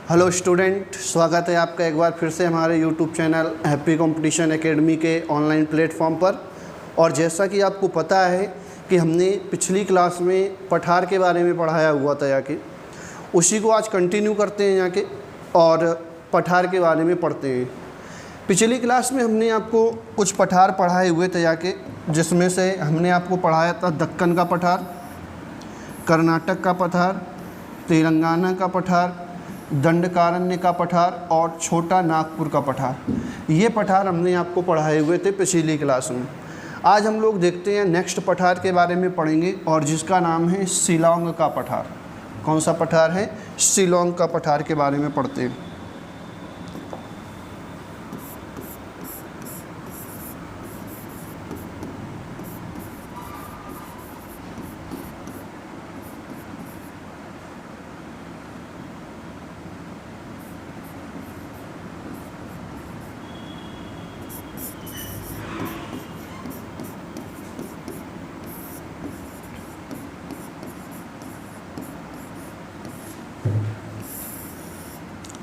Hello student, स्वागत है आपका एक बार फिर से हमारे YouTube channel happy competition academy के ऑनलाइन प्लेटफॉर्म पर। और जैसा कि आपको पता है कि हमने पिछली क्लास में पठार के बारे में पढ़ाया हुआ था यहाँ के, उसी को आज कंटिन्यू करते हैं यहाँ के और पठार के बारे में पढ़ते हैं। पिछली क्लास में हमने आपको कुछ पठार पढ़ाए हुए थे यहाँ के, जिसमें से हमने आपको पढ़ाया था दक्कन का पठार, कर्नाटक का पठार, तेलंगाना का पठार, दंडकारण्य का पठार और छोटा नागपुर का पठार। ये पठार हमने आपको पढ़ाए हुए थे पिछली क्लास में। आज हम लोग देखते हैं नेक्स्ट पठार के बारे में पढ़ेंगे, और जिसका नाम है शिलांग का पठार। कौन सा पठार है? शिलांग का पठार के बारे में पढ़ते हैं।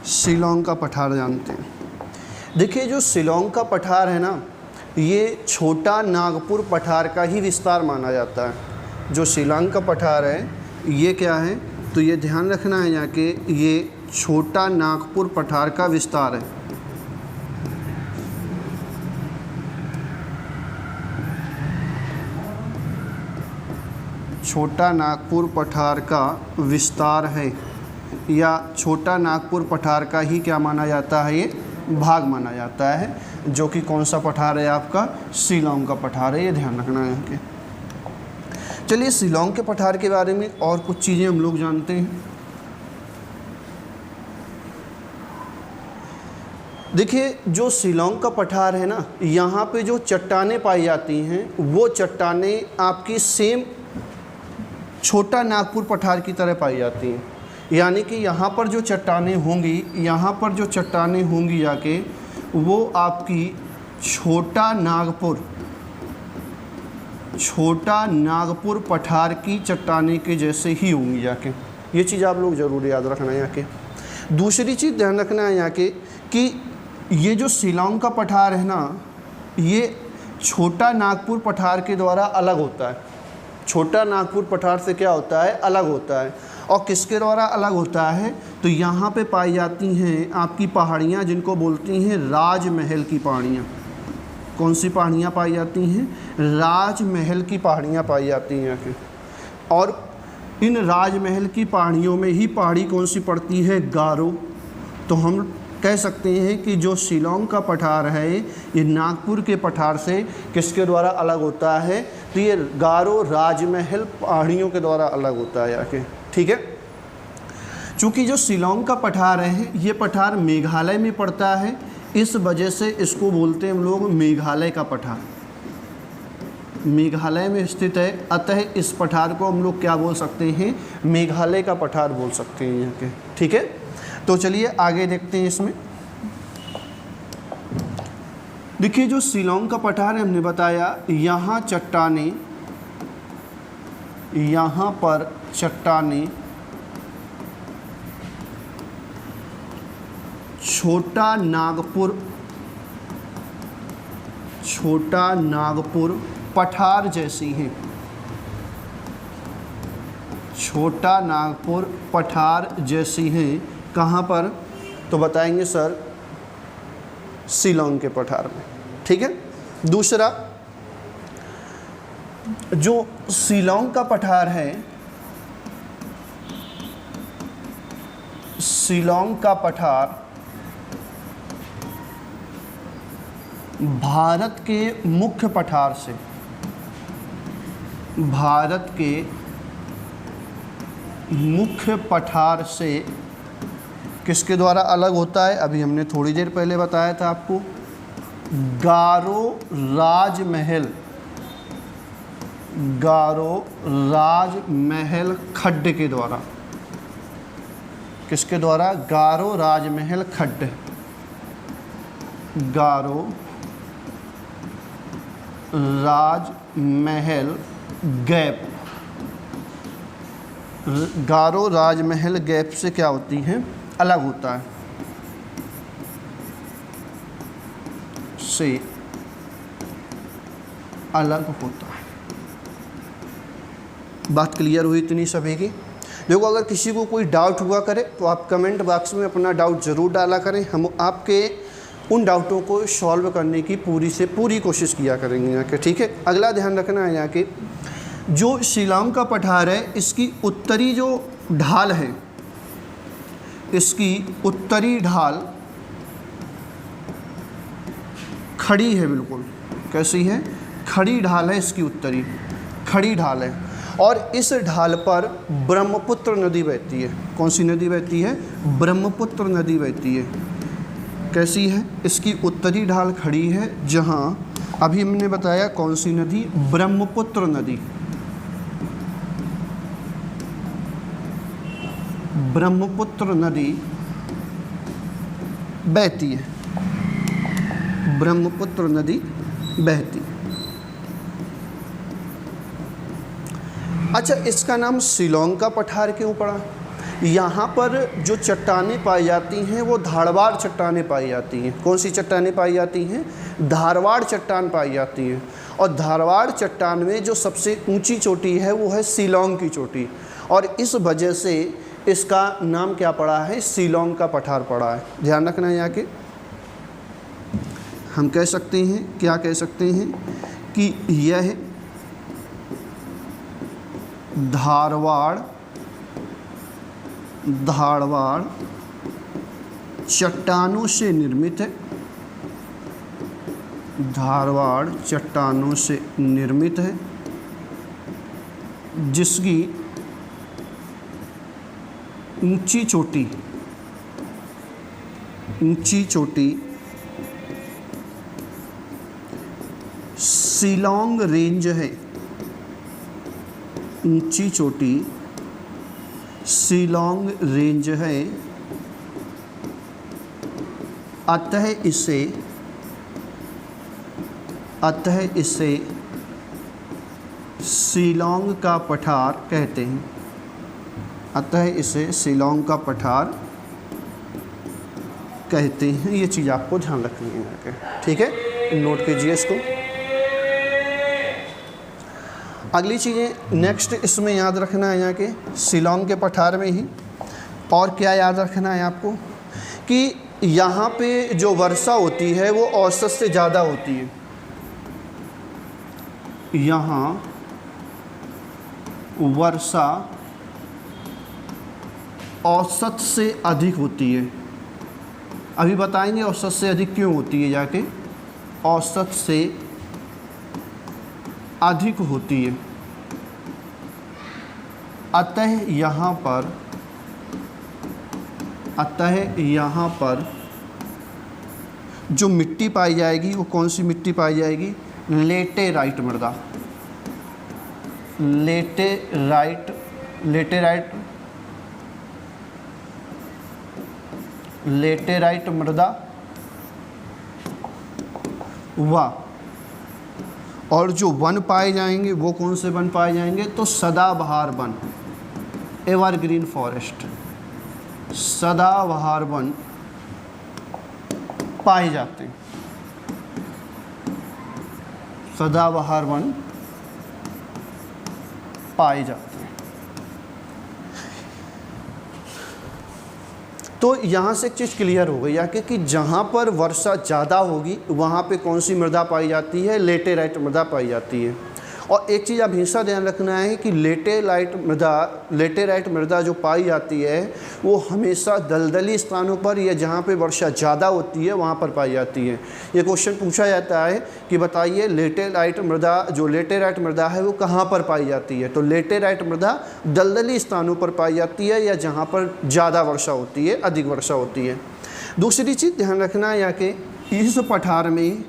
शिलांग का पठार जानते हैं। देखिए, जो शिलांग का पठार है ना, ये छोटा नागपुर पठार का ही विस्तार माना जाता है। जो शिलांग का पठार है ये क्या है, तो ये ध्यान रखना है यहाँ के, ये छोटा नागपुर पठार का विस्तार है। छोटा नागपुर पठार का विस्तार है, या छोटा नागपुर पठार का ही क्या माना जाता है, ये भाग माना जाता है। जो कि कौन सा पठार है आपका? शिलांग का पठार है, ये ध्यान रखना है यहाँ के। चलिए, शिलांग के पठार के बारे में और कुछ चीज़ें हम लोग जानते हैं। देखिए, जो शिलांग का पठार है ना, यहाँ पे जो चट्टानें पाई जाती हैं वो चट्टानें आपकी सेम छोटा नागपुर पठार की तरह पाई जाती हैं। यानी कि यहाँ पर जो चट्टानें होंगी, यहाँ पर जो चट्टानें होंगी जाके, वो आपकी छोटा नागपुर पठार की चट्टानें के जैसे ही होंगी जाके। ये चीज़ आप लोग ज़रूर याद रखना है यहाँ के। दूसरी चीज़ ध्यान रखना है यहाँ के कि ये जो शिलांग का पठार है ना, ये छोटा नागपुर पठार के द्वारा अलग होता है। छोटा नागपुर पठार से क्या होता है? अलग होता है। और किसके द्वारा अलग होता है? तो यहाँ पे पाई जाती हैं आपकी पहाड़ियाँ, जिनको बोलती हैं राजमहल की पहाड़ियाँ। कौन सी पहाड़ियाँ पाई जाती हैं? राजमहल की पहाड़ियाँ पाई जाती हैं यहाँ के। और इन राजमहल की पहाड़ियों में ही पहाड़ी कौन सी पड़ती है? गारो। तो हम कह सकते हैं कि जो शिलांग का पठार है ये नागपुर के पठार से किसके द्वारा अलग होता है? तो ये गारो राजमहल पहाड़ियों के द्वारा अलग होता है यहाँ के। ठीक है। चूँकि जो शिलांग का पठार है ये पठार मेघालय में पड़ता है, इस वजह से इसको बोलते हैं हम लोग मेघालय का पठार। मेघालय में स्थित है, अतः इस पठार को हम लोग क्या बोल सकते हैं? मेघालय का पठार बोल सकते हैं यहाँ के। ठीक है। तो चलिए आगे देखते हैं इसमें। देखिए, जो शिलांग का पठार हमने बताया, यहाँ चट्टानें, यहाँ पर चट्टानें छोटा नागपुर पठार जैसी हैं। छोटा नागपुर पठार जैसी हैं। कहाँ पर? तो बताएंगे सर, शिलांग के पठार में। ठीक है। दूसरा, जो शिलांग का पठार है, शिलांग का पठार भारत के मुख्य पठार से, भारत के मुख्य पठार से किसके द्वारा अलग होता है? अभी हमने थोड़ी देर पहले बताया था आपको, गारो राजमहल खड्ड के द्वारा। किसके द्वारा? गारो राजमहल खड्ड, गारो राजमहल गैप। गारो राजमहल गैप से क्या होती हैं? अलग होता है, से अलग होता है। बात क्लियर हुई इतनी सभी की? देखो, अगर किसी को कोई डाउट हुआ करे तो आप कमेंट बॉक्स में अपना डाउट ज़रूर डाला करें, हम आपके उन डाउटों को सॉल्व करने की पूरी से पूरी कोशिश किया करेंगे यहाँ के। ठीक है, अगला ध्यान रखना है यहाँ के जो शिलांग का पठार है, इसकी उत्तरी जो ढाल है, इसकी उत्तरी ढाल खड़ी है, बिल्कुल कैसी है? खड़ी ढाल है, इसकी उत्तरी खड़ी ढाल है। और इस ढाल पर ब्रह्मपुत्र नदी बहती है। कौन सी नदी बहती है? ब्रह्मपुत्र नदी बहती है। कैसी है? इसकी उत्तरी ढाल खड़ी है, जहाँ अभी हमने बताया कौन सी नदी? ब्रह्मपुत्र नदी। ब्रह्मपुत्र नदी बहती है, ब्रह्मपुत्र नदी बहती। अच्छा, इसका नाम शिलांग का पठार क्यों पड़ा? यहाँ पर जो चट्टानें पाई जाती हैं वो धारवाड़ चट्टानें पाई जाती हैं। कौन सी चट्टानें पाई जाती हैं? धारवाड़ चट्टान पाई जाती हैं। और धारवाड़ चट्टान में जो सबसे ऊंची चोटी है वो है शिलांग की चोटी, और इस वजह से इसका नाम क्या पड़ा है? शिलांग का पठार पड़ा है। ध्यान रखना है यहाँ के। हम कह सकते हैं, क्या कह सकते हैं कि यह धारवाड़ चट्टानों से निर्मित है। धारवाड़ चट्टानों से निर्मित है, जिसकी ऊंची चोटी शिलांग रेंज है। ऊंची चोटी शिलांग रेंज है, अतः इसे शिलांग का पठार कहते हैं। अतः इसे शिलांग का पठार कहते हैं। ये चीज़ आपको ध्यान रखनी है, ठीक है? नोट कीजिए इसको। अगली चीज़ें नेक्स्ट इसमें याद रखना है यहाँ के शिलांग के पठार में ही। और क्या याद रखना है आपको कि यहाँ पे जो वर्षा होती है वो औसत से ज़्यादा होती है। यहाँ वर्षा औसत से अधिक होती है। अभी बताएंगे औसत से अधिक क्यों होती है जाके। औसत से अधिक होती है, अतः यहाँ पर जो मिट्टी पाई जाएगी वो कौन सी मिट्टी पाई जाएगी? लेटेराइट मृदा। लेटेराइट मृदा व और जो वन पाए जाएंगे वो कौन से वन पाए जाएंगे? तो सदाबहार वन, एवरग्रीन फॉरेस्ट, सदाबहार वन पाए जाते हैं। सदाबहार वन पाए जाते हैं। तो यहाँ से एक चीज़ क्लियर हो गई है कि जहाँ पर वर्षा ज़्यादा होगी वहाँ पे कौन सी मृदा पाई जाती है? लेटेराइट मृदा पाई जाती है। और एक चीज़ आप हमेशा ध्यान रखना है कि लेटेराइट मृदा जो पाई जाती है वो हमेशा दलदली स्थानों पर या जहाँ पे वर्षा ज़्यादा होती है वहाँ पर पाई जाती है। ये क्वेश्चन पूछा जाता है कि बताइए लेटेराइट मृदा है वो कहाँ पर पाई जाती है? तो लेटेराइट मृदा दलदली स्थानों पर पाई जाती है या जहाँ पर ज़्यादा वर्षा होती है, अधिक वर्षा होती है। दूसरी चीज़ ध्यान रखना है यहाँ के इस पठार में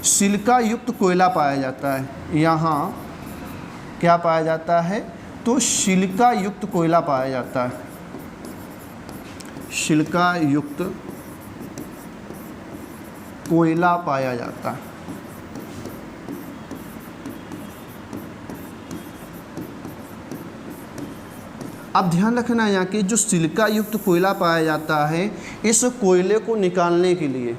सिलिका युक्त कोयला पाया जाता है। यहाँ क्या पाया जाता है? तो सिलिका युक्त कोयला पाया जाता है। सिलिका युक्त कोयला पाया जाता है। अब ध्यान रखना यहाँ कि जो सिलिका युक्त कोयला पाया जाता है, इस कोयले को निकालने के लिए,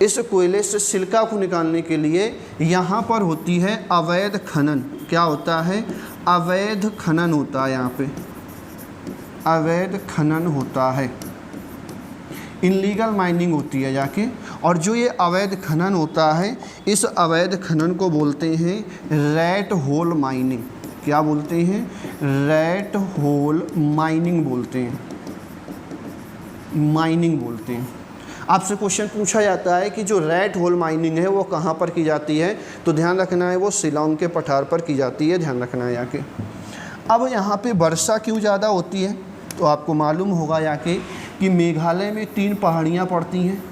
इस कोयले से सिलिका को निकालने के लिए यहाँ पर होती है अवैध खनन। क्या होता है? अवैध खनन होता है, यहाँ पे अवैध खनन होता है, इनलीगल माइनिंग होती है जाके। और जो ये अवैध खनन होता है, इस अवैध खनन को बोलते हैं रैट होल माइनिंग। क्या बोलते हैं? रैट होल माइनिंग बोलते हैं, माइनिंग बोलते हैं। आपसे क्वेश्चन पूछा जाता है कि जो रैट होल माइनिंग है वो कहाँ पर की जाती है, तो ध्यान रखना है वो शिलांग के पठार पर की जाती है, ध्यान रखना है यहाँ के। अब यहाँ पे वर्षा क्यों ज़्यादा होती है, तो आपको मालूम होगा यहाँ के कि मेघालय में 3 पहाड़ियाँ पड़ती हैं।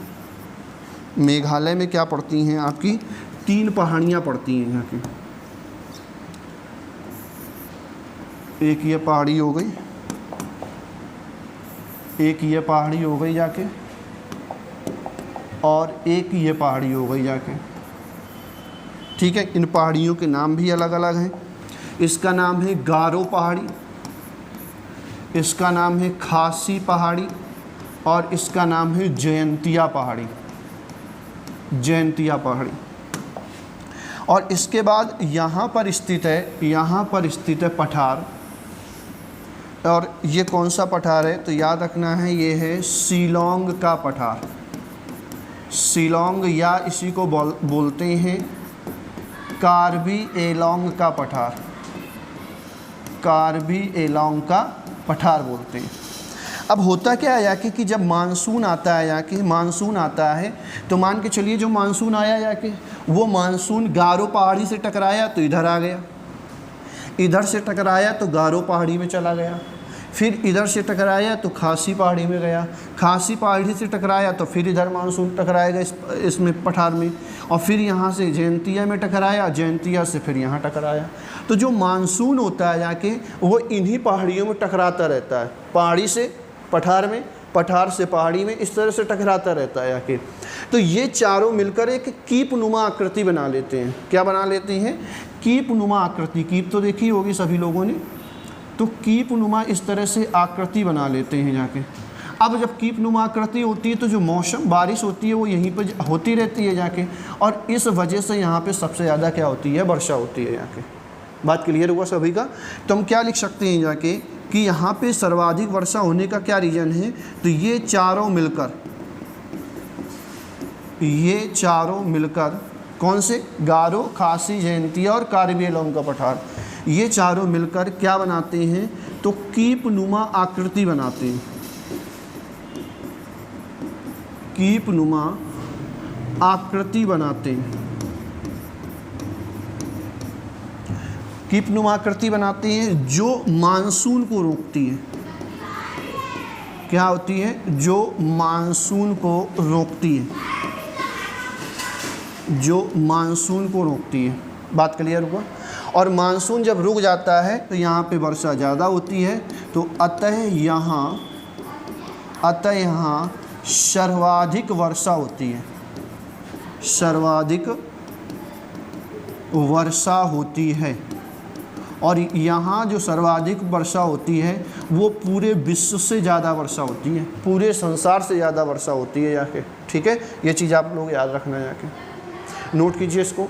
मेघालय में क्या पड़ती हैं? आपकी 3 पहाड़ियाँ पड़ती हैं यहाँ की। एक ये पहाड़ी हो गई, एक ये पहाड़ी हो गई जाके, और एक ये पहाड़ी हो गई जाके। ठीक है, इन पहाड़ियों के नाम भी अलग अलग हैं। इसका नाम है गारो पहाड़ी, इसका नाम है खासी पहाड़ी, और इसका नाम है जयंतिया पहाड़ी, जयंतिया पहाड़ी। और इसके बाद यहाँ पर स्थित है, यहाँ पर स्थित है पठार। और ये कौन सा पठार है, तो याद रखना है ये है शिलांग का पठार। शिलांग या इसी को बोलते हैं कार्बी एलोंग का पठार, कार्बी एलोंग का पठार बोलते हैं। अब होता क्या है याके कि जब मानसून आता है, याके मानसून आता है, तो मान के चलिए जो मानसून आया याके, वो मानसून गारो पहाड़ी से टकराया तो इधर आ गया, इधर से टकराया तो गारो पहाड़ी में चला गया, फिर इधर से टकराया तो खासी पहाड़ी में गया, खासी पहाड़ी से टकराया तो फिर इधर मानसून टकराएगा इसमें पठार में, और फिर यहाँ से जयंतिया में टकराया, जयंतिया से फिर यहाँ टकराया। तो जो मानसून होता है जाके वो इन्हीं पहाड़ियों में टकराता रहता है, पहाड़ी से पठार में, पठार से पहाड़ी में, इस तरह से टकराता रहता है जाके। तो ये चारों मिलकर एक कीपनुमा आकृति बना लेते हैं। क्या बना लेते हैं? कीपनुमा आकृति। कीप तो देखी होगी सभी लोगों ने, तो कीपनुमा इस तरह से आकृति बना लेते हैं जाके। अब जब कीपनुमा आकृति होती है तो जो मौसम बारिश होती है वो यहीं पर होती रहती है जाके, और इस वजह से यहाँ पे सबसे ज़्यादा क्या होती है? वर्षा होती है जाके। बात क्लियर हुआ सभी का? तो हम क्या लिख सकते हैं जाके कि यहाँ पे सर्वाधिक वर्षा होने का क्या रीज़न है, तो ये चारों मिलकर, ये चारों मिलकर कौन से? गारो, खासी, जयंतिया और कार्बी एलोंग का पठार, ये चारों मिलकर क्या बनाते हैं? तो कीपनुमा आकृति बनाते हैं, कीपनुमा आकृति बनाते हैं, कीपनुमा आकृति बनाते हैं जो मानसून को रोकती है। क्या होती है? जो मानसून को रोकती है, जो मानसून को रोकती है। बात क्लियर हुआ? और मानसून जब रुक जाता है तो यहाँ पे वर्षा ज़्यादा होती है, तो अतः यहाँ सर्वाधिक वर्षा होती है, सर्वाधिक वर्षा होती है। और यहाँ जो सर्वाधिक वर्षा होती है वो पूरे विश्व से ज़्यादा वर्षा होती है, पूरे संसार से ज़्यादा वर्षा होती है जाके। ठीक है, ये चीज़ आप लोग याद रखना है जाके, नोट कीजिए इसको।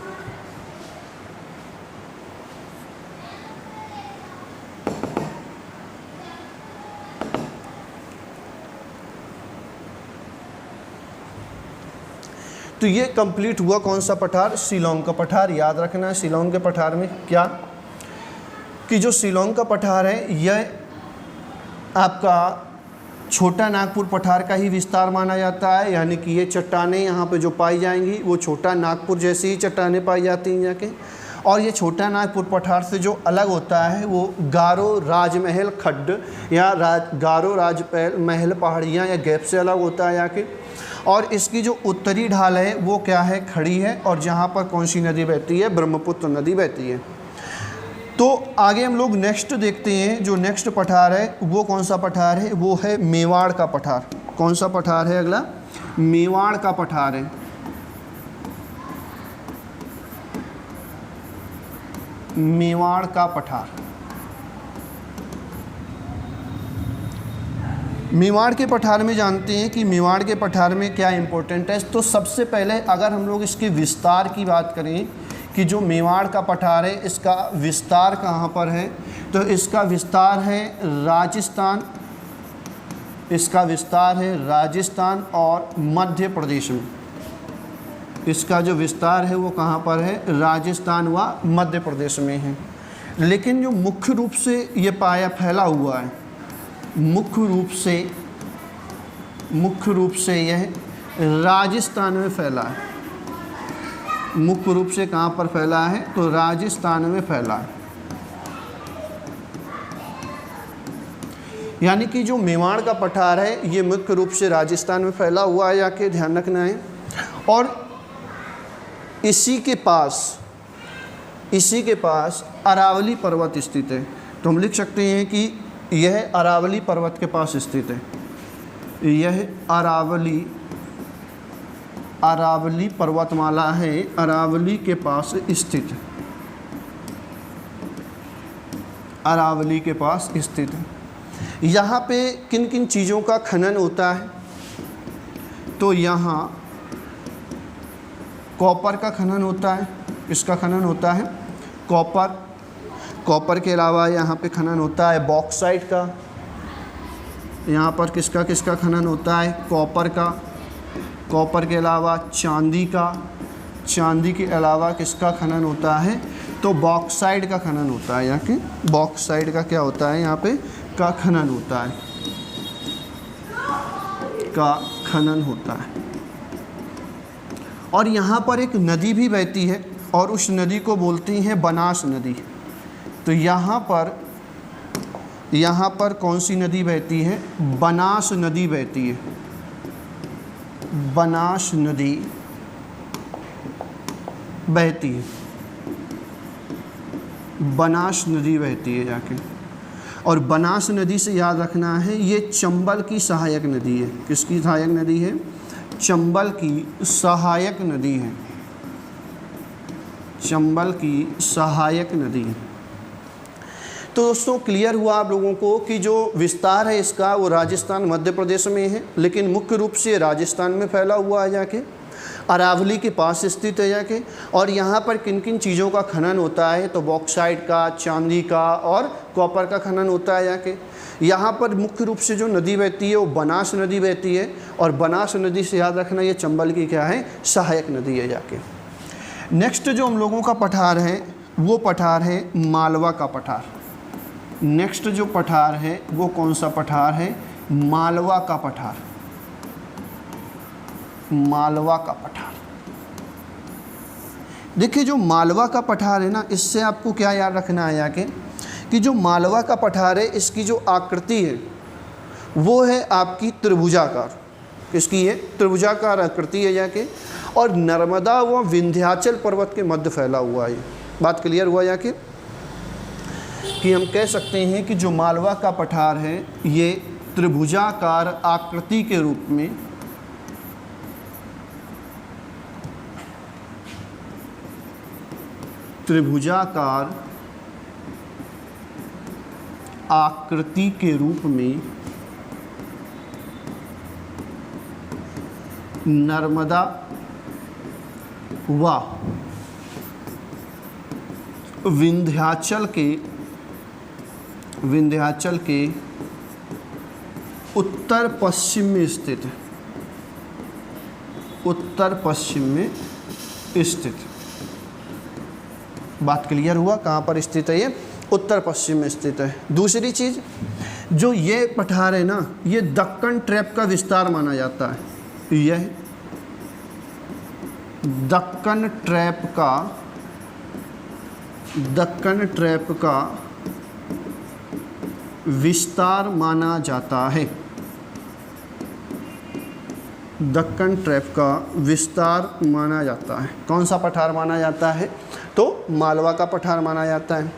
तो ये कंप्लीट हुआ कौन सा पठार? शिलांग का पठार। याद रखना है शिलांग के पठार में क्या, कि जो शिलांग का पठार है यह आपका छोटा नागपुर पठार का ही विस्तार माना जाता है, यानी कि ये चट्टानें यहाँ पे जो पाई जाएंगी वो छोटा नागपुर जैसी ही चट्टानें पाई जाती हैं जाके। और ये छोटा नागपुर पठार से जो अलग होता है वो गारो राजमहल खड्ड या गारो राजमहल पहाड़ियाँ या गैप से अलग होता है जाके। और इसकी जो उत्तरी ढाल है वो क्या है? खड़ी है, और जहाँ पर कौन सी नदी बहती है? ब्रह्मपुत्र नदी बहती है। तो आगे हम लोग नेक्स्ट देखते हैं, जो नेक्स्ट पठार है वो कौन सा पठार है? वो है मेवाड़ का पठार। कौन सा पठार है अगला? मेवाड़ का पठार है। मेवाड़ का पठार। मेवाड़ के पठार में जानते हैं कि मेवाड़ के पठार में क्या इम्पोर्टेंट है। तो सबसे पहले अगर हम लोग इसके विस्तार की बात करें कि जो मेवाड़ का पठार है इसका विस्तार कहाँ पर है, तो इसका विस्तार है राजस्थान, इसका विस्तार है राजस्थान और मध्य प्रदेश में। इसका जो विस्तार है वो कहाँ पर है, राजस्थान व मध्य प्रदेश में है। लेकिन जो मुख्य रूप से ये पाया फैला हुआ है, मुख्य रूप से यह राजस्थान में फैला है। मुख्य रूप से कहाँ पर फैला है, तो राजस्थान में फैला है। यानी कि जो मेवाड़ का पठार है ये मुख्य रूप से राजस्थान में फैला हुआ है, जाके ध्यान रखना है। और इसी के पास अरावली पर्वत स्थित है। तो हम लिख सकते हैं कि यह अरावली पर्वत के पास स्थित है। यह अरावली पर्वतमाला है, अरावली के पास स्थित है, अरावली के पास स्थित है। यहाँ पे किन किन चीज़ों का खनन होता है, तो यहाँ कॉपर का खनन होता है। किसका खनन होता है, कॉपर के अलावा यहाँ पे खनन होता है बॉक्साइट का। यहाँ पर किसका खनन होता है, कॉपर के अलावा चांदी के अलावा किसका खनन होता है, तो बॉक्साइट का खनन होता है। यहाँ के बॉक्साइट का क्या होता है, यहाँ पे का खनन होता है। और यहाँ पर एक नदी भी बहती है और उस नदी को बोलती हैं बनास नदी। तो यहाँ पर कौन सी नदी बहती है, बनास नदी बहती है। बनास नदी बहती है जाके। और बनास नदी से याद रखना है ये चंबल की सहायक नदी है। किसकी सहायक नदी है, चंबल की सहायक नदी है। चंबल की सहायक नदी है। तो दोस्तों क्लियर हुआ आप लोगों को कि जो विस्तार है इसका वो राजस्थान मध्य प्रदेश में है, लेकिन मुख्य रूप से राजस्थान में फैला हुआ है जाके, अरावली के पास स्थित है जाके। और यहाँ पर किन किन चीज़ों का खनन होता है, तो बॉक्साइट का, चांदी का और कॉपर का खनन होता है जाके। यहाँ पर मुख्य रूप से जो नदी बहती है वो बनास नदी बहती है। और बनास नदी से याद रखना ये चंबल की क्या है, सहायक नदी है जाके। नेक्स्ट जो हम लोगों का पठार है वो पठार है मालवा का पठार। नेक्स्ट जो पठार है वो कौन सा पठार है, मालवा का पठार। मालवा का पठार, देखिए जो मालवा का पठार है ना, इससे आपको क्या याद रखना है यहाँ के कि जो मालवा का पठार है इसकी जो आकृति है वो है आपकी त्रिभुजाकार। किसकी है, त्रिभुजाकार आकृति है जाके। और नर्मदा व विंध्याचल पर्वत के मध्य फैला हुआ है। बात क्लियर हुआ जाके कि हम कह सकते हैं कि जो मालवा का पठार है ये त्रिभुजाकार आकृति के रूप में नर्मदा व विंध्याचल के उत्तर पश्चिम में स्थित है। उत्तर पश्चिम में स्थित। बात क्लियर हुआ, कहाँ पर स्थित है ये, उत्तर पश्चिम में स्थित है। दूसरी चीज़, जो ये पठार है ना, ये दक्कन ट्रैप का विस्तार माना जाता है। यह दक्कन ट्रैप का विस्तार माना जाता है। दक्कन ट्रैप का विस्तार माना जाता है। कौन सा पठार माना जाता है, तो मालवा का पठार माना जाता है।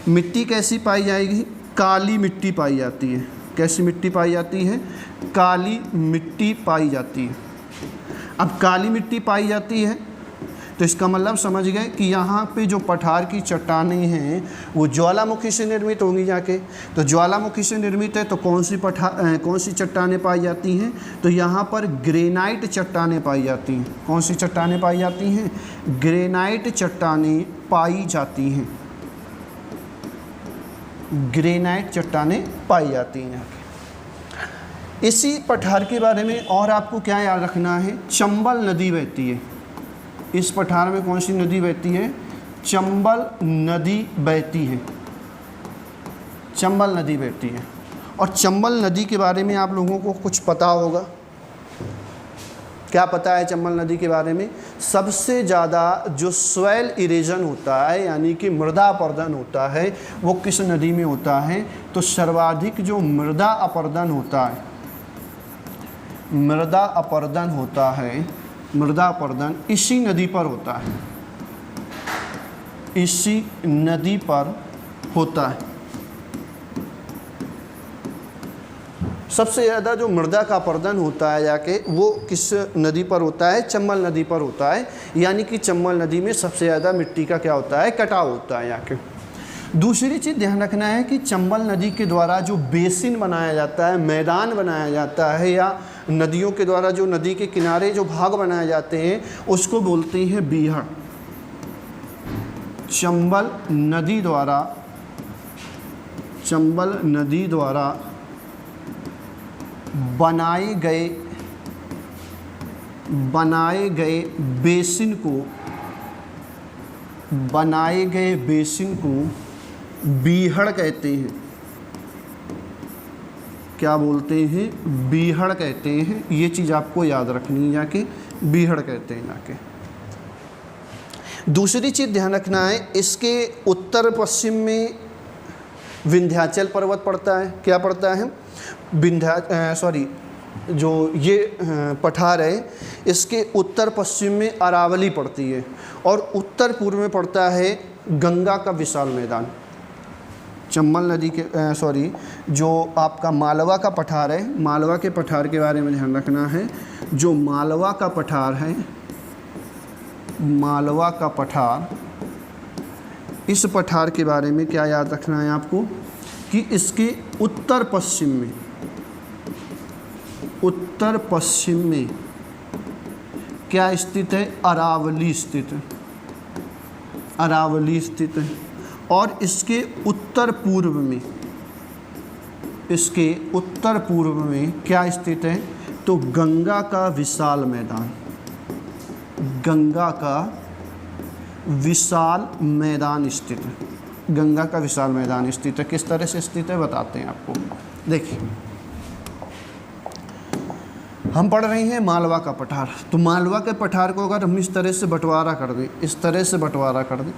मिट्टी कैसी पाई जाएगी, काली मिट्टी पाई जाती है। कैसी मिट्टी पाई जाती है, काली मिट्टी पाई जाती है। अब काली मिट्टी पाई जाती है तो इसका मतलब समझ गए कि यहाँ पे जो पठार की चट्टानें हैं वो ज्वालामुखी से निर्मित होंगी जाके। तो ज्वालामुखी से निर्मित है तो कौन सी चट्टानें पाई जाती हैं? तो यहाँ पर ग्रेनाइट चट्टानें पाई जाती हैं। कौन सी चट्टानें पाई जाती हैं? ग्रेनाइट चट्टानें पाई जाती हैं। ग्रेनाइट चट्टानें पाई जाती हैं यहाँ पे। इसी पठार के बारे में और आपको क्या याद रखना है? चंबल नदी बहती है। इस पठार में कौन सी नदी बहती है? चंबल नदी बहती है। चंबल नदी बहती है। और चंबल नदी के बारे में आप लोगों को कुछ पता होगा। क्या पता है चंबल नदी के बारे में? सबसे ज़्यादा जो सॉइल इरेजन होता है यानी कि मृदा अपरदन होता है वो किस नदी में होता है? तो सर्वाधिक जो मृदा अपरदन होता है, मृदा अपरदन इसी नदी पर होता है। इसी नदी पर होता है। सबसे ज़्यादा जो मृदा का अपरदन होता है जाके वो किस नदी पर होता है? चंबल नदी पर होता है। यानी कि चंबल नदी में सबसे ज़्यादा मिट्टी का क्या होता है? कटाव होता है जाके। दूसरी चीज़ ध्यान रखना है कि चंबल नदी के द्वारा जो बेसिन बनाया जाता है, मैदान बनाया जाता है, या नदियों के द्वारा जो नदी के किनारे जो भाग बनाए जाते हैं उसको बोलते हैं बीहड़। चंबल नदी द्वारा बनाए गए बेसिन को बीहड़ कहते हैं। क्या बोलते हैं? बीहड़ कहते हैं। ये चीज़ आपको याद रखनी है जाके, बीहड़ कहते हैं जाके। दूसरी चीज़ ध्यान रखना है, इसके उत्तर पश्चिम में विंध्याचल पर्वत पड़ता है। क्या पड़ता है? जो ये पठार है इसके उत्तर पश्चिम में अरावली पड़ती है और उत्तर पूर्व में पड़ता है गंगा का विशाल मैदान। चंबल नदी के जो आपका मालवा का पठार है, मालवा के पठार के बारे में ध्यान रखना है। जो मालवा का पठार है, मालवा का पठार, इस पठार के बारे में क्या याद रखना है आपको कि इसके उत्तर पश्चिम में क्या स्थित है? अरावली स्थित है। और इसके उत्तर पूर्व में क्या स्थित है? तो गंगा का विशाल मैदान स्थित है। गंगा का विशाल मैदान स्थित है। किस तरह से स्थित है बताते हैं आपको। देखिए, हम पढ़ रहे हैं मालवा का पठार। तो मालवा के पठार को अगर हम इस तरह से बंटवारा कर दें,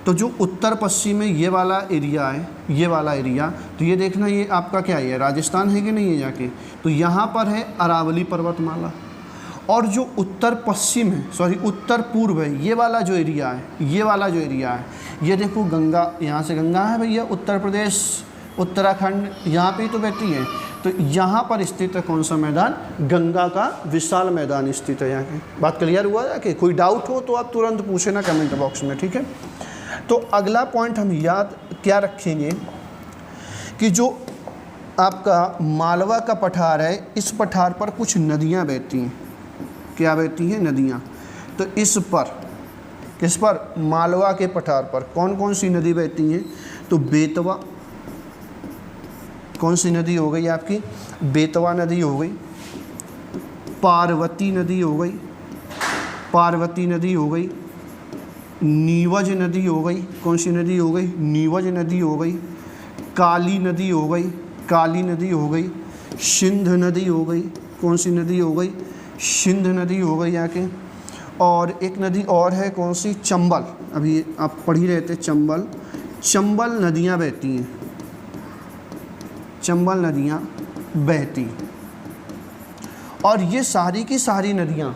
तो जो उत्तर पश्चिम में ये वाला एरिया है, तो ये देखना, ये आपका क्या है? राजस्थान है कि नहीं है जाके? तो यहाँ पर है अरावली पर्वतमाला। और जो उत्तर पूर्व है, ये वाला जो एरिया है, ये देखो गंगा, यहाँ से गंगा है भैया, उत्तर प्रदेश, उत्तराखंड, यहाँ पे तो बहती है। तो यहाँ पर स्थित है कौन सा मैदान? गंगा का विशाल मैदान स्थित है। यहाँ की बात क्लियर हुआ जाके? कोई डाउट हो तो आप तुरंत पूछे ना कमेंट बॉक्स में, ठीक है। तो अगला पॉइंट हम याद क्या रखेंगे कि जो आपका मालवा का पठार है, इस पठार पर कुछ नदियाँ बहती हैं। क्या बहती हैं? नदियाँ। तो इस पर, किस पर? मालवा के पठार पर कौन कौन सी नदी बहती हैं? तो बेतवा, कौन सी नदी हो गई आपकी? बेतवा नदी हो गई, पार्वती नदी हो गई, नीवज नदी हो गई। कौन सी नदी हो गई? नीवज नदी हो गई। काली नदी हो गई, सिंध नदी हो गई। कौन सी नदी हो गई? सिंध नदी हो गई यहाँ के। और एक नदी और है, कौन सी? चंबल। अभी आप पढ़ ही रहे थे, चंबल नदियाँ बहती हैं। चंबल नदियाँ बहती, और ये सारी की सारी नदियाँ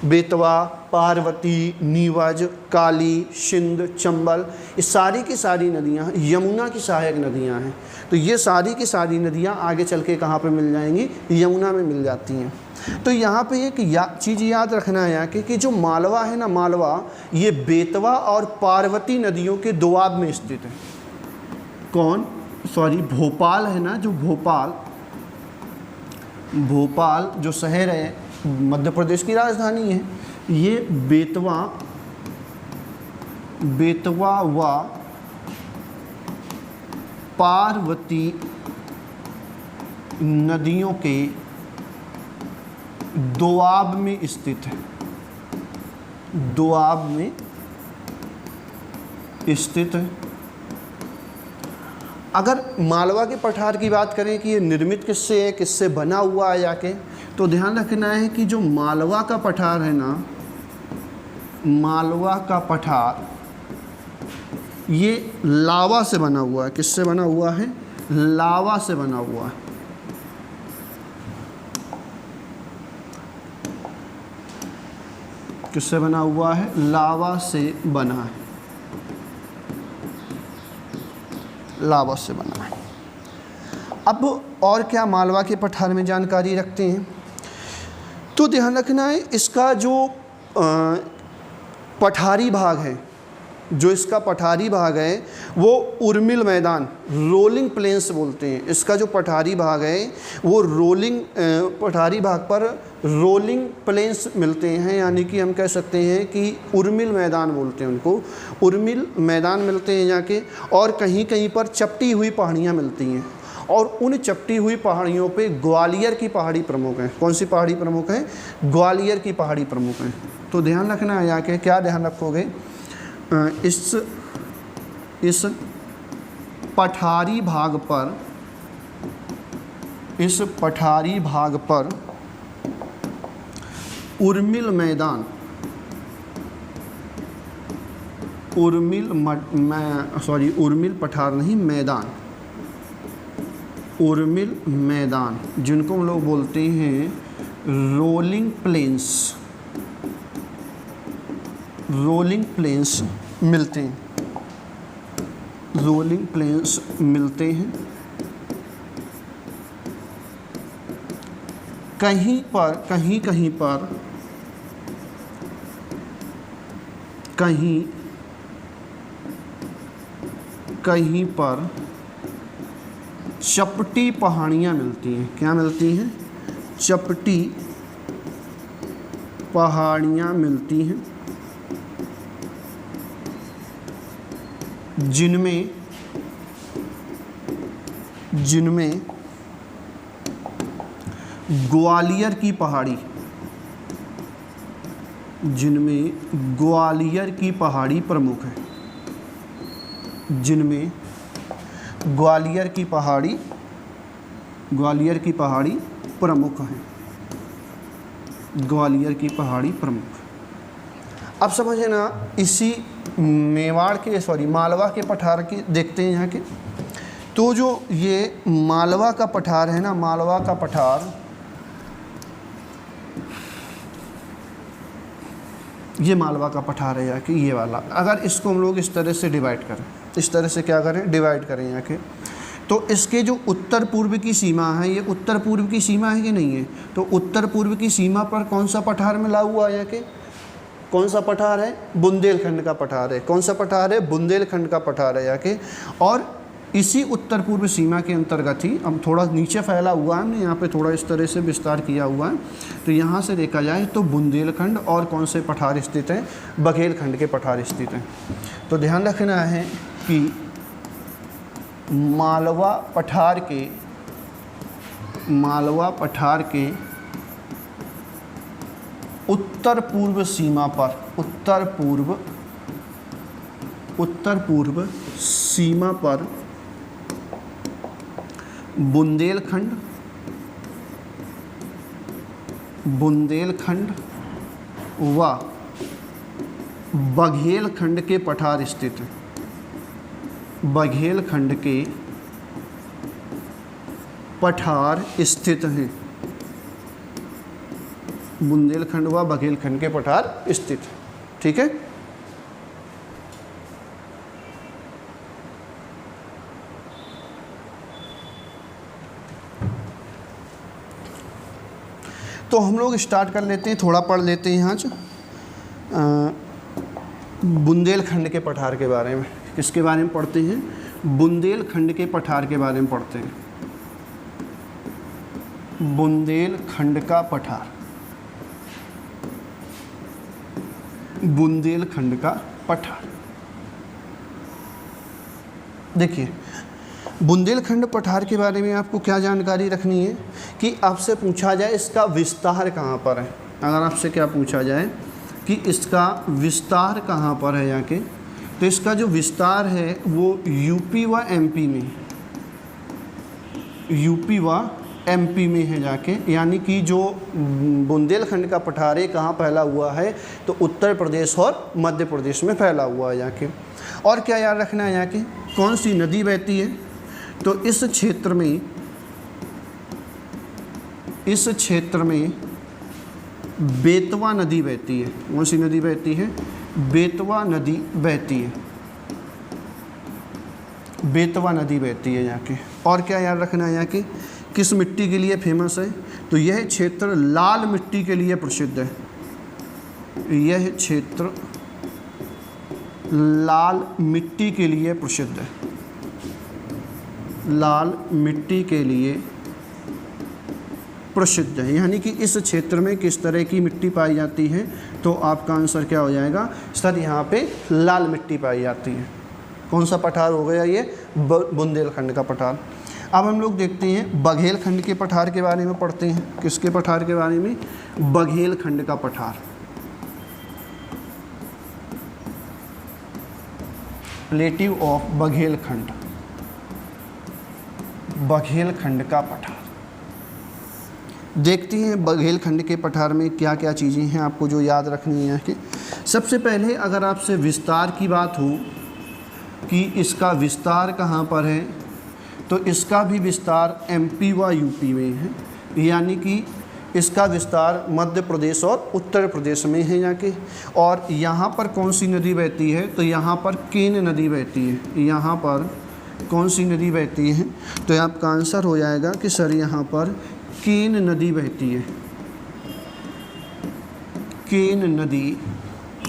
बेतवा, पार्वती, नीवज, काली, सिंध, चंबल, ये सारी की सारी नदियाँ यमुना की सहायक नदियाँ हैं। तो ये सारी की सारी नदियाँ आगे चल के कहाँ पे मिल जाएंगी? यमुना में मिल जाती हैं। तो यहाँ पे एक चीज़ याद रखना है कि जो मालवा है ना, मालवा ये बेतवा और पार्वती नदियों के दोआब में स्थित है। भोपाल है ना, जो भोपाल जो शहर है मध्य प्रदेश की राजधानी है, ये बेतवा व पार्वती नदियों के दोआब में स्थित है। दोआब में स्थित है। अगर मालवा के पठार की बात करें कि ये निर्मित किससे है, किससे बना हुआ है जाके, तो ध्यान रखना है कि जो मालवा का पठार है ना, मालवा का पठार ये लावा से बना हुआ है। किससे बना हुआ है? लावा से बना हुआ है। किससे बना हुआ है? लावा से बना है। लावा से बना है। अब और क्या मालवा के पठार में जानकारी रखते हैं? तो ध्यान रखना है इसका जो पठारी भाग है, जो इसका पठारी भाग है वो उर्मिल मैदान, रोलिंग प्लेन्स बोलते हैं। इसका जो पठारी भाग है वो पठारी भाग पर रोलिंग प्लेन्स मिलते हैं, यानी कि हम कह सकते हैं कि उर्मिल मैदान बोलते हैं उनको। उर्मिल मैदान मिलते हैं यहाँ के, और कहीं कहीं पर चपटी हुई पहाड़ियाँ मिलती हैं, और उन चपटी हुई पहाड़ियों पे ग्वालियर की पहाड़ी प्रमुख है। कौन सी पहाड़ी प्रमुख है? ग्वालियर की पहाड़ी प्रमुख है। तो ध्यान रखना है यहाँ के, क्या ध्यान रखोगे? इस पठारी भाग पर, इस पठारी भाग पर उर्मिल मैदान, उर्मिल पठार नहीं, मैदान, उर्मिल मैदान, जिनको हम लोग बोलते हैं रोलिंग प्लेन्स, रोलिंग प्लेन्स मिलते हैं। रोलिंग प्लेन्स मिलते हैं। कहीं पर, कहीं कहीं पर, कहीं पर चपटी पहाड़ियाँ मिलती हैं। क्या मिलती हैं? चपटी पहाड़ियाँ मिलती हैं, जिनमें ग्वालियर की पहाड़ी, जिनमें ग्वालियर की पहाड़ी प्रमुख है, जिनमें ग्वालियर की पहाड़ी प्रमुख है। ग्वालियर की पहाड़ी प्रमुख। अब समझे ना, इसी मेवाड़ के मालवा के पठार के देखते हैं यहाँ के। तो जो ये मालवा का पठार है ना, मालवा का पठार, ये मालवा का पठार है यहाँ के, ये वाला। अगर इसको हम लोग इस तरह से डिवाइड करें, इस तरह से क्या करें? डिवाइड करें यहाँ के, तो इसके जो उत्तर पूर्व की सीमा है, ये उत्तर पूर्व की सीमा है कि नहीं है? तो उत्तर पूर्व की सीमा पर कौन सा पठार मिला हुआ है यहाँ के? कौन सा पठार है? बुंदेलखंड का पठार है। कौन सा पठार है? बुंदेलखंड का पठार है यहाँ के। और इसी उत्तर पूर्व सीमा के अंतर्गत ही, अब थोड़ा नीचे फैला हुआ है, हमने यहाँ पे थोड़ा इस तरह से विस्तार किया हुआ है। तो यहाँ से देखा जाए तो बुंदेलखंड और कौन से पठार स्थित हैं? बघेलखंड के पठार स्थित हैं। तो ध्यान रखना है कि मालवा पठार के उत्तर पूर्व सीमा पर, उत्तर पूर्व सीमा पर बुंदेलखंड व बघेलखंड के पठार स्थित हैं। बघेलखंड के पठार स्थित हैं। बुंदेलखंड व बघेलखंड के पठार स्थित है। ठीक है, तो हम लोग स्टार्ट कर लेते हैं, थोड़ा पढ़ लेते हैं यहाँ से बुंदेलखंड के पठार के बारे में। किसके बारे में पढ़ते हैं? बुंदेलखंड के पठार के बारे में पढ़ते हैं। बुंदेलखंड का पठार, बुंदेलखंड का पठार। देखिए, बुंदेलखंड पठार के बारे में आपको क्या जानकारी रखनी है कि आपसे पूछा जाए इसका विस्तार कहाँ पर है। अगर आपसे क्या पूछा जाए कि इसका विस्तार कहाँ पर है जाके, तो इसका जो विस्तार है वो यूपी व एमपी में, यूपी व एमपी में है जाके। यानी कि जो बुंदेलखंड का पठार है कहाँ फैला हुआ है, तो उत्तर प्रदेश और मध्य प्रदेश में फैला हुआ है जाके। और क्या याद रखना है जाके, कौन सी नदी बहती है, तो इस क्षेत्र में बेतवा नदी बहती है। कौन सी नदी बहती है? बेतवा नदी बहती है, बेतवा नदी बहती है यहाँ के। और क्या याद रखना है यहाँ के, किस मिट्टी के लिए फेमस है, तो यह क्षेत्र लाल मिट्टी के लिए प्रसिद्ध है। यह क्षेत्र लाल मिट्टी के लिए प्रसिद्ध है, लाल मिट्टी के लिए प्रसिद्ध है। यानी कि इस क्षेत्र में किस तरह की मिट्टी पाई जाती है, तो आपका आंसर क्या हो जाएगा सर, यहाँ पे लाल मिट्टी पाई जाती है। कौन सा पठार हो गया ये? बुंदेलखंड का पठार। अब हम लोग देखते हैं बघेलखंड के पठार के बारे में पढ़ते हैं। किसके पठार के बारे में? बघेलखंड का पठार। प्लेटिव ऑफ बघेलखंड, बघेलखंड का पठार। देखते हैं बघेलखंड के पठार में क्या क्या चीज़ें हैं आपको जो याद रखनी है कि सबसे पहले अगर आपसे विस्तार की बात हो कि इसका विस्तार कहाँ पर है, तो इसका भी विस्तार एमपी व यूपी में है। यानी कि इसका विस्तार मध्य प्रदेश और उत्तर प्रदेश में है जाके। और यहाँ पर कौन सी नदी बहती है, तो यहाँ पर केन नदी बहती है। यहाँ पर कौन सी नदी बहती है, तो आपका आंसर हो जाएगा कि सर यहाँ पर केन नदी बहती है, केन नदी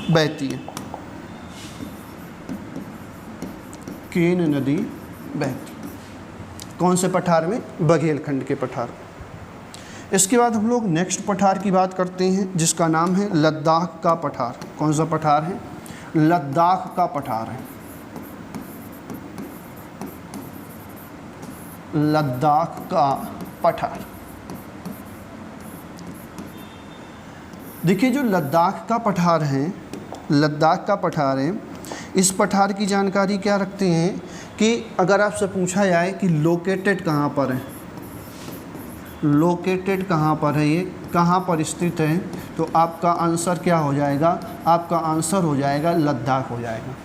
बहती है, केन नदी बहती। कौन से पठार में? बघेलखंड के पठार। इसके बाद हम लोग नेक्स्ट पठार की बात करते हैं जिसका नाम है लद्दाख का पठार। कौन सा पठार है? लद्दाख का पठार है, लद्दाख का पठार। देखिए, जो लद्दाख का पठार है, लद्दाख का पठार है, इस पठार की जानकारी क्या रखते हैं कि अगर आपसे पूछा जाए कि लोकेटेड कहाँ पर है, लोकेटेड कहाँ पर है, ये कहाँ पर स्थित है, तो आपका आंसर क्या हो जाएगा? आपका आंसर हो जाएगा लद्दाख हो जाएगा।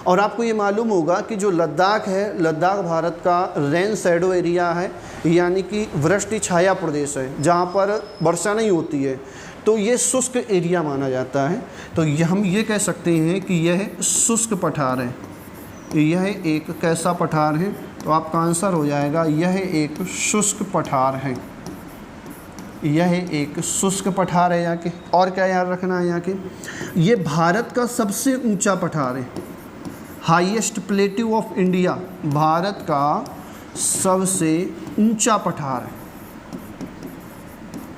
और आपको ये मालूम होगा कि जो लद्दाख है, लद्दाख भारत का रेन शैडो एरिया है, यानी कि वृष्टि छाया प्रदेश है जहाँ पर वर्षा नहीं होती है, तो ये शुष्क एरिया माना जाता है। तो हम ये कह सकते हैं कि यह शुष्क पठार है। यह एक कैसा पठार है, तो आपका आंसर हो जाएगा यह एक शुष्क पठार है, यह एक शुष्क पठार है यहाँ के। और क्या याद रखना है यहाँ के, ये भारत का सबसे ऊंचा पठार है, highest plateau of India, Bharat का सबसे ऊंचा पठार है,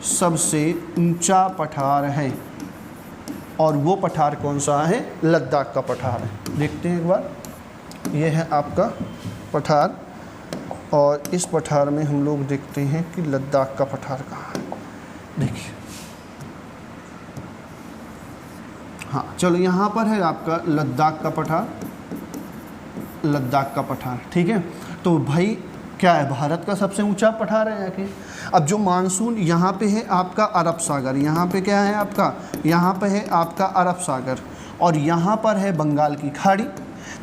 सबसे ऊंचा पठार है। और वो पठार कौन सा है? लद्दाख का पठार है। देखते हैं एक बार, ये है आपका पठार, और इस पठार में हम लोग देखते हैं कि लद्दाख का पठार कहाँ है। देखिए, हाँ चलो, यहाँ पर है आपका लद्दाख का पठार, लद्दाख का पठार। ठीक है, तो भाई क्या है, भारत का सबसे ऊंचा पठार है यहाँ के। अब जो मानसून यहाँ पे है आपका अरब सागर, यहाँ पे क्या है आपका, यहाँ पे है आपका अरब सागर, और यहाँ पर है बंगाल की खाड़ी।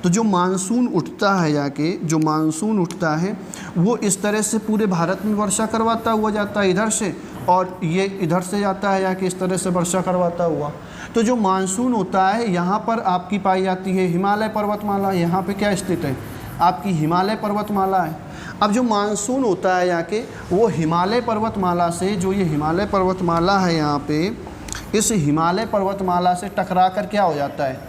तो जो मानसून उठता है जाके, जो मानसून उठता है वो इस तरह से पूरे भारत में वर्षा करवाता हुआ जाता है इधर से, और ये इधर से जाता है या कि इस तरह से वर्षा करवाता हुआ। तो जो मानसून होता है यहाँ पर आपकी पाई जाती है हिमालय पर्वतमाला। यहाँ पे क्या स्थित है, आपकी हिमालय पर्वतमाला है। अब जो मानसून होता है यहाँ के, वो हिमालय पर्वतमाला से, जो ये हिमालय पर्वतमाला है यहाँ पे, इस हिमालय पर्वतमाला से टकरा कर क्या हो जाता है,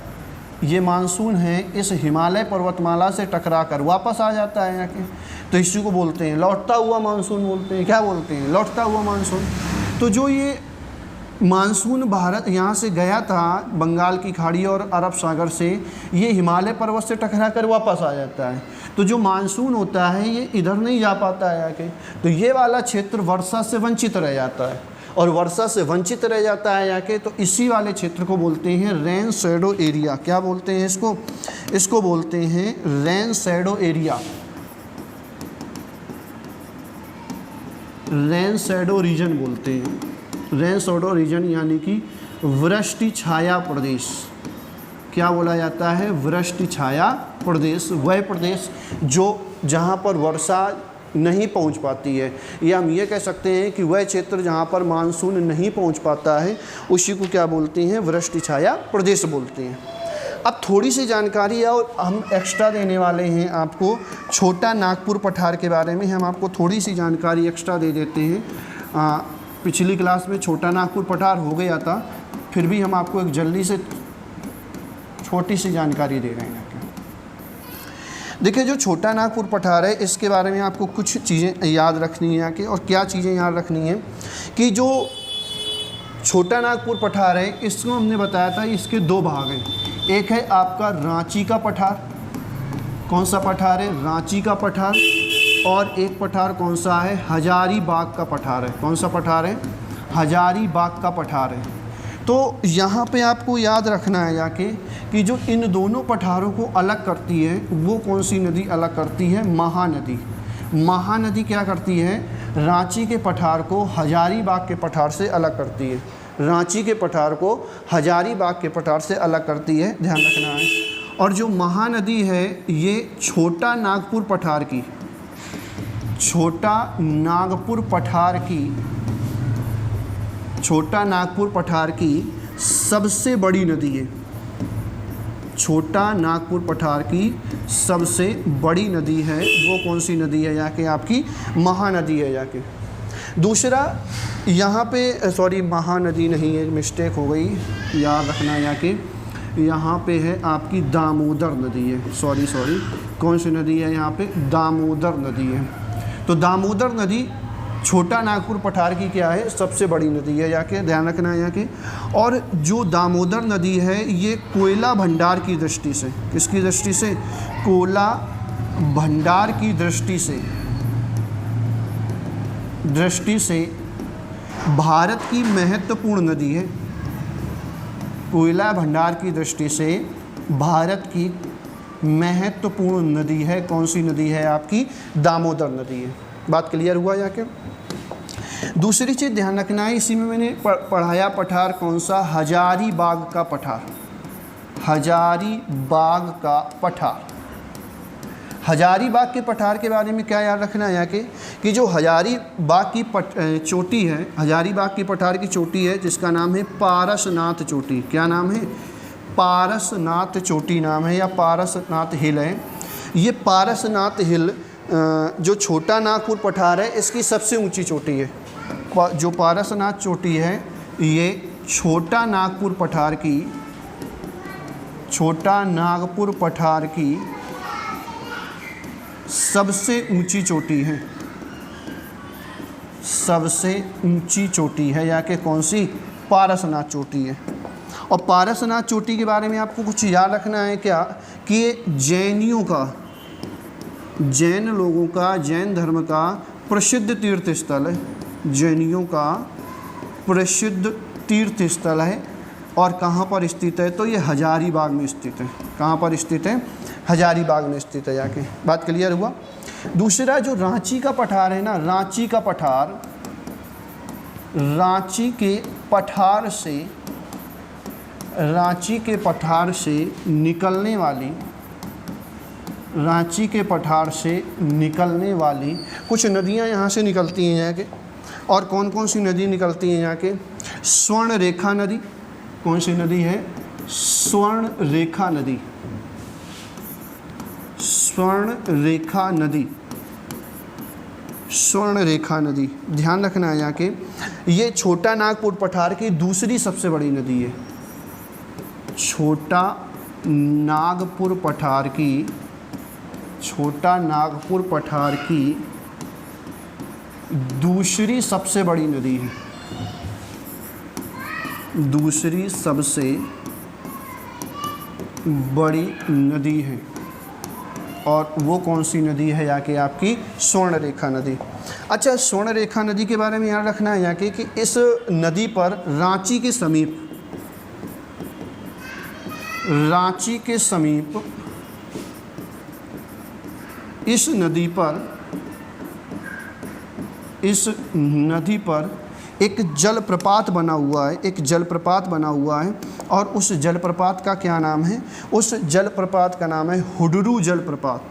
ये मानसून है इस हिमालय पर्वतमाला से टकरा कर वापस आ जाता है यहाँ के। तो इसी को बोलते हैं लौटता हुआ मानसून बोलते हैं। क्या बोलते हैं, लौटता हुआ मानसून। तो जो ये मानसून भारत यहाँ से गया था बंगाल की खाड़ी और अरब सागर से, ये हिमालय पर्वत से टकरा कर वापस आ जाता है। तो जो मानसून होता है ये इधर नहीं जा पाता है आके, तो ये वाला क्षेत्र वर्षा से वंचित रह जाता है, और वर्षा से वंचित रह जाता है यहाँ के, तो इसी वाले क्षेत्र को बोलते हैं रेन शैडो एरिया। क्या बोलते हैं इसको, इसको बोलते हैं rain shadow area, rain shadow reason बोलते हैं। रेन शैडो रीजन यानी कि वृष्टि छाया प्रदेश। क्या बोला जाता है, वृष्टि छाया प्रदेश, वह प्रदेश जो जहाँ पर वर्षा नहीं पहुंच पाती है, या हम ये कह सकते हैं कि वह क्षेत्र जहाँ पर मानसून नहीं पहुंच पाता है, उसी को क्या बोलते हैं, वृष्टि छाया प्रदेश बोलते हैं। अब थोड़ी सी जानकारी और हम एक्स्ट्रा देने वाले हैं आपको छोटा नागपुर पठार के बारे में। हम आपको थोड़ी सी जानकारी एक्स्ट्रा दे देते हैं। पिछली क्लास में छोटा नागपुर पठार हो गया था, फिर भी हम आपको एक जल्दी से छोटी सी जानकारी दे रहे हैं। देखिए जो छोटा नागपुर पठार है, इसके बारे में आपको कुछ चीज़ें याद रखनी है यहाँ के। और क्या चीज़ें याद रखनी है कि जो छोटा नागपुर पठार है, इसको हमने बताया था इसके दो भाग हैं। एक है आपका रांची का पठार, कौन सा पठार है, रांची का पठार, और एक पठार कौन सा है, हजारीबाग का पठार है। कौन सा पठार है, हजारीबाग का पठार है। तो यहाँ पे आपको याद रखना है जाके कि जो इन दोनों पठारों को अलग करती है वो कौन सी नदी अलग करती है, महानदी। महानदी क्या करती है, रांची के पठार को हजारीबाग के पठार से अलग करती है। रांची के पठार को हजारीबाग के पठार से अलग करती है, ध्यान रखना है। और जो महानदी है ये छोटा नागपुर पठार की, छोटा नागपुर पठार की, छोटा नागपुर पठार की सबसे बड़ी नदी है। छोटा नागपुर पठार की सबसे बड़ी नदी है, वो कौन सी नदी है यहाँ के, आपकी महानदी है यहाँ के। दूसरा यहाँ पे सॉरी महानदी नहीं है, मिस्टेक हो गई, याद रखना यहाँ के, यहाँ पे है आपकी दामोदर नदी है। सॉरी कौन सी नदी है यहाँ पे, दामोदर नदी है। तो दामोदर नदी छोटा नागपुर पठार की क्या है, सबसे बड़ी नदी है जाके, ध्यान रखना है यहाँ के। और जो दामोदर नदी है ये कोयला भंडार की दृष्टि से, किसकी दृष्टि से, कोयला भंडार की दृष्टि से भारत की महत्वपूर्ण नदी है। कोयला भंडार की दृष्टि से भारत की महत्वपूर्ण नदी है, कौन सी नदी है आपकी, दामोदर नदी है। बात क्लियर हुआ यहाँ के। दूसरी चीज़ ध्यान रखना है, इसी में मैंने पढ़ाया पठार कौन सा, हजारीबाग का पठार, हजारीबाग का पठार। हजारीबाग के पठार के बारे में क्या याद रखना है यहाँ के कि जो हजारीबाग की चोटी है, हजारीबाग की पठार की चोटी है जिसका नाम है पारसनाथ चोटी। क्या नाम है, पारसनाथ चोटी नाम है, या पारसनाथ हिल है। ये पारसनाथ हिल जो छोटा नागपुर पठार है इसकी सबसे ऊंची चोटी है। जो पारसनाथ चोटी है ये छोटा नागपुर पठार की, छोटा नागपुर पठार की सबसे ऊंची चोटी है, सबसे ऊंची चोटी है या कि कौन सी, पारसनाथ चोटी है। और पारसनाथ चोटी के बारे में आपको कुछ याद रखना है क्या कि ये जैनियों का, जैन लोगों का, जैन धर्म का प्रसिद्ध तीर्थ स्थल है, जैनियों का प्रसिद्ध तीर्थ स्थल है। और कहाँ पर स्थित है, तो ये हजारीबाग में स्थित है। कहाँ पर स्थित है, हजारीबाग में स्थित है जाके। बात क्लियर हुआ। दूसरा जो रांची का पठार है ना, रांची का पठार, रांची के पठार से, रांची के पठार से निकलने वाली, रांची के पठार से निकलने वाली कुछ नदियां यहाँ से निकलती हैं यहाँ के, और कौन कौन सी नदी निकलती हैं यहाँ के? स्वर्ण रेखा नदी, कौन सी नदी है? स्वर्ण रेखा नदी, स्वर्ण रेखा नदी, स्वर्ण रेखा नदी। ध्यान रखना है यहाँ के, ये छोटा नागपुर पठार की दूसरी सबसे बड़ी नदी है। छोटा नागपुर पठार की, छोटा नागपुर पठार की दूसरी सबसे बड़ी नदी है, दूसरी सबसे बड़ी नदी है। और वो कौन सी नदी है यहाँ की? आपकी स्वर्ण रेखा नदी। अच्छा, स्वर्ण रेखा नदी के बारे में याद रखना है यहाँ के कि इस नदी पर रांची के समीप, रांची के समीप इस नदी पर, इस नदी पर एक जलप्रपात बना हुआ है, एक जलप्रपात बना हुआ है। और उस जलप्रपात का क्या नाम है? उस जलप्रपात का नाम है हुडरू जलप्रपात।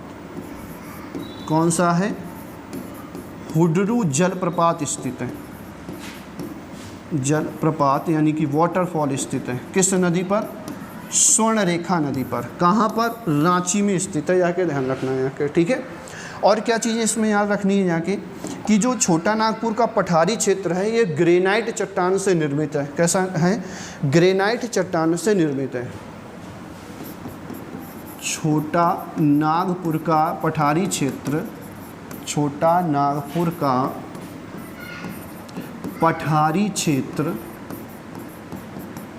कौन सा है? हुडरू जलप्रपात स्थित है, जलप्रपात यानी कि वाटरफॉल स्थित है। किस नदी पर? स्वर्ण रेखा नदी पर। कहाँ पर? रांची में स्थित है, जाके ध्यान रखना है यहाँ के, ठीक है। और क्या चीज़ें इसमें याद रखनी है यहाँ की कि जो छोटा नागपुर का पठारी क्षेत्र है ये ग्रेनाइट चट्टान से निर्मित है। कैसा है? ग्रेनाइट चट्टान से निर्मित है। छोटा नागपुर का पठारी क्षेत्र, छोटा नागपुर का पठारी क्षेत्र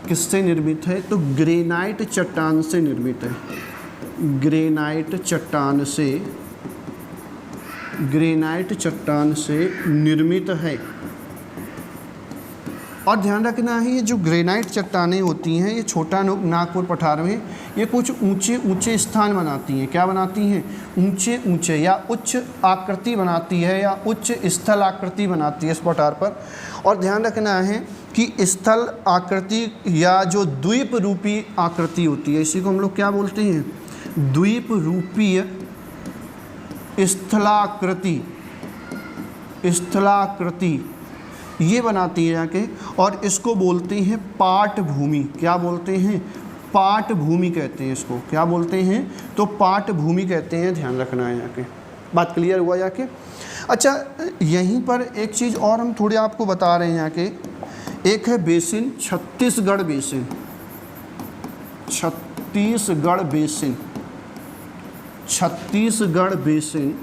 किससे निर्मित है? तो ग्रेनाइट चट्टान से निर्मित है। ग्रेनाइट चट्टान से, ग्रेनाइट चट्टान से निर्मित है। और ध्यान रखना है, ये जो ग्रेनाइट चट्टानें होती हैं ये छोटा नागपुर पठार में ये कुछ ऊंचे ऊंचे स्थान बनाती हैं। क्या बनाती हैं? ऊंचे ऊंचे या उच्च आकृति बनाती है, या उच्च स्थल आकृति बनाती है इस पठार पर। और ध्यान रखना है कि स्थल आकृति या जो द्वीप रूपी आकृति होती है, इसी को हम लोग क्या बोलते हैं? द्वीप रूपीय स्थलाकृति, स्थलाकृति ये बनाती है जाके। और इसको बोलते हैं पाट भूमि। क्या बोलते हैं? पाट भूमि कहते हैं इसको। क्या बोलते हैं? तो पाट भूमि कहते हैं। ध्यान रखना है यहाँ के। बात क्लियर हुआ यहाँ के? अच्छा, यहीं पर एक चीज़ और हम थोड़ी आपको बता रहे हैं यहाँ के। एक है basin, Chhattisgarh basin, Chhattisgarh basin, Chhattisgarh basin,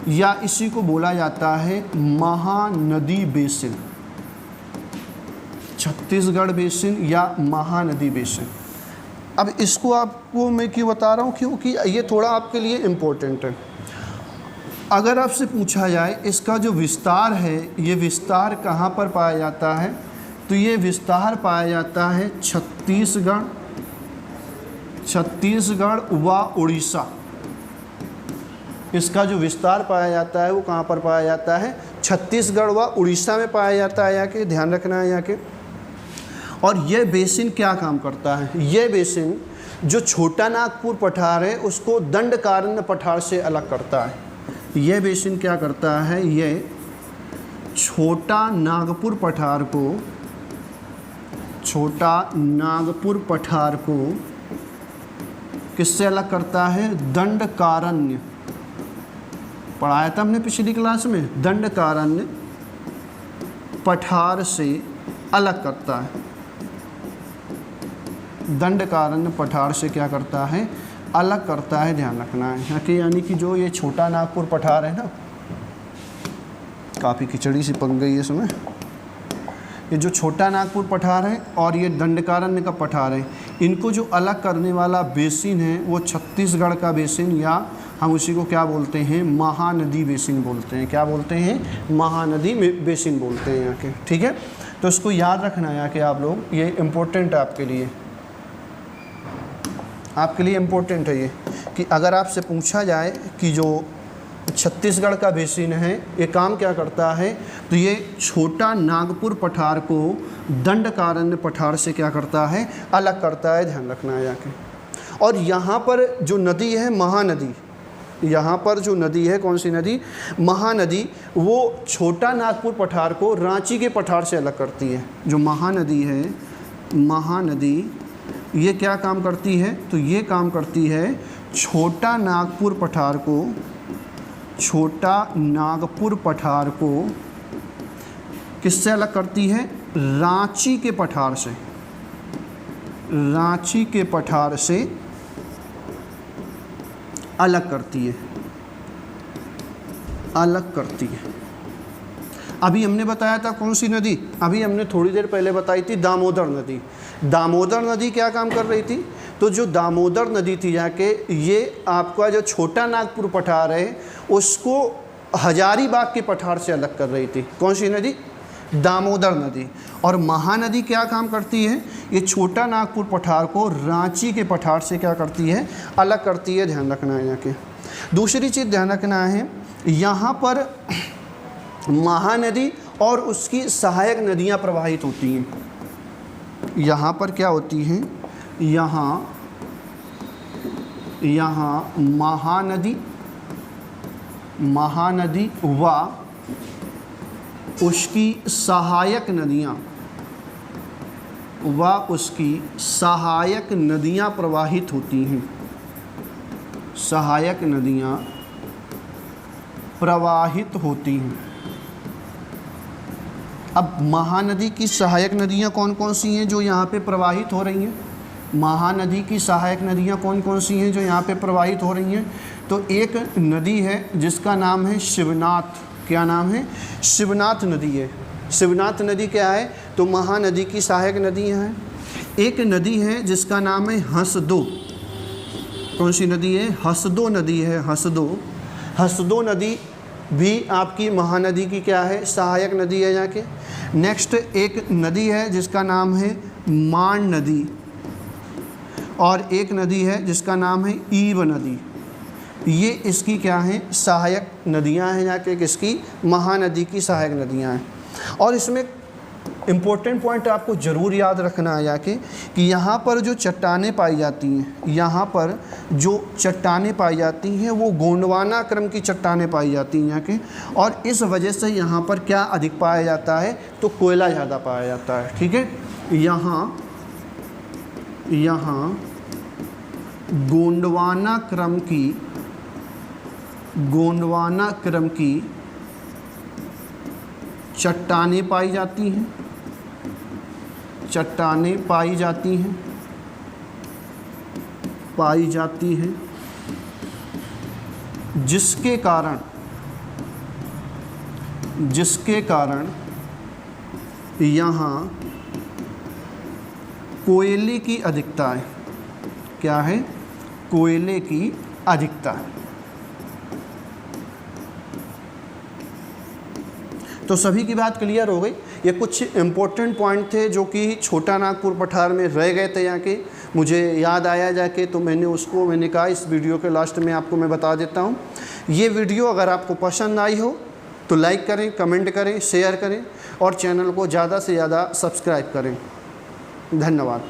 या इसी को बोला जाता है महानदी बेसिन। छत्तीसगढ़ बेसिन या महानदी बेसिन। अब इसको आपको मैं क्यों बता रहा हूँ? क्योंकि ये थोड़ा आपके लिए इम्पोर्टेंट है। अगर आपसे पूछा जाए इसका जो विस्तार है, ये विस्तार कहाँ पर पाया जाता है? तो ये विस्तार पाया जाता है छत्तीसगढ़, छत्तीसगढ़ व उड़ीसा। इसका जो विस्तार पाया जाता है वो कहाँ पर पाया जाता है? छत्तीसगढ़ व उड़ीसा में पाया जाता है। यहाँ के ध्यान रखना है यहाँ के। और ये बेसिन क्या काम करता है? ये बेसिन जो छोटा नागपुर पठार है उसको दंडकारण्य पठार से अलग करता है। ये बेसिन क्या करता है? ये छोटा नागपुर पठार को, छोटा नागपुर पठार को किससे अलग करता है? दंडकारण्य। पढ़ाया था हमने पिछली क्लास में, दंडकारण्य पठार से अलग करता है। दंडकारण्य पठार से क्या करता है? अलग करता है। ध्यान रखना है यहाँ के। यानी कि जो ये छोटा नागपुर पठार है ना, काफ़ी खिचड़ी सी पक गई है इसमें। ये जो छोटा नागपुर पठार है और ये दंडकारण्य का पठार है, इनको जो अलग करने वाला बेसिन है वो छत्तीसगढ़ का बेसिन, या हम उसी को क्या बोलते हैं? महानदी बेसिन बोलते हैं। क्या बोलते हैं? महानदी बेसिन बोलते हैं यहाँ के, ठीक है। तो इसको याद रखना है यहाँ के आप लोग, ये इम्पोर्टेंट है आपके लिए, आपके लिए इम्पोर्टेंट है ये कि अगर आपसे पूछा जाए कि जो छत्तीसगढ़ का बेसिन है ये काम क्या करता है, तो ये छोटा नागपुर पठार को दंडकारण्य पठार से क्या करता है? अलग करता है। ध्यान रखना है यहाँ के। और यहाँ पर जो नदी है महानदी, यहाँ पर जो नदी है, कौन सी नदी, महानदी, वो छोटा नागपुर पठार को रांची के पठार से अलग करती है। जो महानदी है, महानदी, ये क्या काम करती है, तो ये काम करती है छोटा नागपुर पठार को, छोटा नागपुर पठार को किससे अलग करती है, रांची के पठार से, रांची के पठार से अलग करती है, अलग करती है। अभी हमने बताया था कौन सी नदी, अभी हमने थोड़ी देर पहले बताई थी दामोदर नदी। दामोदर नदी क्या काम कर रही थी, तो जो दामोदर नदी थी जाके, ये आपका जो छोटा नागपुर पठार है उसको हजारीबाग के पठार से अलग कर रही थी। कौन सी नदी, दामोदर नदी। और महानदी क्या काम करती है, ये छोटा नागपुर पठार को रांची के पठार से क्या करती है, अलग करती है। ध्यान रखना है यहाँ के। दूसरी चीज़ ध्यान रखना है, यहाँ पर महानदी और उसकी सहायक नदियाँ प्रवाहित होती हैं। यहाँ पर क्या होती हैं, यहाँ महानदी, महानदी व उसकी सहायक नदियाँ, व उसकी सहायक नदियाँ प्रवाहित होती हैं, सहायक नदियाँ प्रवाहित होती हैं। अब महानदी की सहायक नदियाँ कौन कौन सी हैं जो यहाँ पे प्रवाहित हो रही हैं, महानदी की सहायक नदियाँ कौन कौन सी हैं जो यहाँ पे प्रवाहित हो रही हैं, तो एक नदी है जिसका नाम है शिवनाथ। क्या नाम है, शिवनाथ नदी है। शिवनाथ नदी क्या है, तो महानदी की सहायक नदी है। एक नदी है जिसका नाम है हसदो। कौन सी नदी है, हसदो नदी है, हसदो। हसदो नदी भी आपकी महानदी की क्या है, सहायक नदी है यहाँ के। नेक्स्ट एक नदी है जिसका नाम है मान नदी, और एक नदी है जिसका नाम है ईव नदी। ये इसकी क्या है, सहायक नदियाँ हैं यहाँ के, किसकी, महानदी की सहायक नदियाँ हैं। और इसमें इम्पोर्टेंट पॉइंट आपको ज़रूर याद रखना है यहाँ के, कि यहाँ पर जो चट्टानें पाई जाती हैं, यहाँ पर जो चट्टानें पाई जाती हैं वो गोंडवाना क्रम की चट्टानें पाई जाती हैं यहाँ के। और इस वजह से यहाँ पर क्या अधिक पाया जाता है, तो कोयला ज़्यादा पाया जाता है। ठीक है, यहाँ गोंडवाना क्रम की चट्टानें पाई जाती हैं, चट्टानें पाई जाती हैं, जिसके कारण यहाँ कोयले की अधिकता है। क्या है, कोयले की अधिकता है। तो सभी की बात क्लियर हो गई। ये कुछ इम्पोर्टेंट पॉइंट थे जो कि छोटा नागपुर पठार में रह गए थे यहाँ के, मुझे याद आया जाके, तो मैंने कहा इस वीडियो के लास्ट में आपको मैं बता देता हूँ। ये वीडियो अगर आपको पसंद आई हो तो लाइक करें, कमेंट करें, शेयर करें और चैनल को ज़्यादा से ज़्यादा सब्सक्राइब करें। धन्यवाद।